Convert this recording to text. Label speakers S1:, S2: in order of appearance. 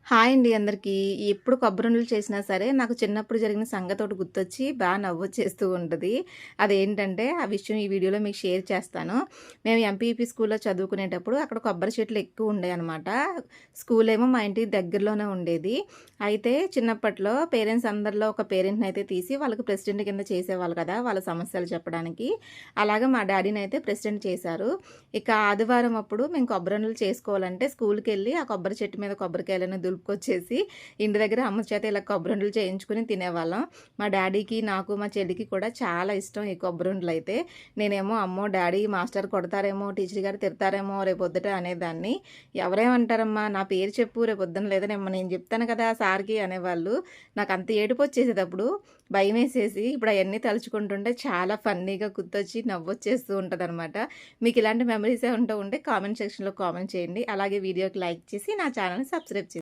S1: Hi అండి అందరికీ. ఎప్పుడు కొబ్బరుండలు చేసినా సరే, నాకు చిన్నప్పుడు జరిగిన సంగతోటి గుర్తొచ్చి నవ్వొచ్చేస్తూ ఉంటది. అదేంటంటే, ఆ విషయం ఈ వీడియోలో మీకు షేర్ చేస్తాను. మేము ఎంపీపీ స్కూల్‌లో చదువుకునేటప్పుడు అక్కడ కొబ్బరి చెట్లు ఎక్కువుండేయనమాట. స్కూలేమో మా ఇంటికి దగ్గరలోనే ఉండేది. అయితే చిన్నప్పట్లో పేరెంట్స్ అందరిలో ఒక పేరెంట్‌నైతే తీసి వాళ్ళకి ప్రెసిడెంట్ కింద చేసేవాళ్ళు కదా! వాళ్ళ సమస్యలు చెప్పడానికి. అలాగా మా డ్యాడీనైతే ప్రెసిడెంట్ చేశారు. ఇక ఆదివారం అప్పుడు మేము కొబ్బరుండలు చేసుకోవాలంటే స్కూల్‌కెళ్ళి ఆ కొబ్బరి చెట్టు మీద కొబ్బరికాయలన్నీ దులుపుకొచ్చేసి ఇంటి దగ్గర అమ్మ చేత ఇలా కొబ్బరుండలు చేయించుకొని తినేవాళ్ళం. మా డ్యాడీకి, నాకు, మా చెల్లికి కూడా చాలా ఇష్టం ఈ కొబ్బరుండలైతే. నేనేమో అమ్మో! డ్యాడీ మాస్టర్ కొడతారేమో, టీచర్ గారు తిడతారేమో రేపొద్దుట అనేదాన్ని. ఎవరేమంటారమ్మా నా పేరు చెప్పు రేపొద్దున లేదనేమో నేను చెప్తాను కదా సార్‌కి అనేవాళ్ళు. నాకంత ఏడుపొచ్చేసేదప్పుడు భయమేసేసి ఇప్పుడు అయన్నీ తలుచుకుంటుంటే చాలా ఫన్నీగా గుర్తొచ్చి నవ్వొచ్చేస్తూ ఉంటదనమాట. మీకు ఇలాంటి మెమరీస్ ఉంటే కామెంట్ సెక్షన్‌లో కామెంట్ చేయండి. అలాగే వీడియోకి లైక్ చేసి నా ఛానెల్‌ని సబ్స్క్రైబ్ చేయండి.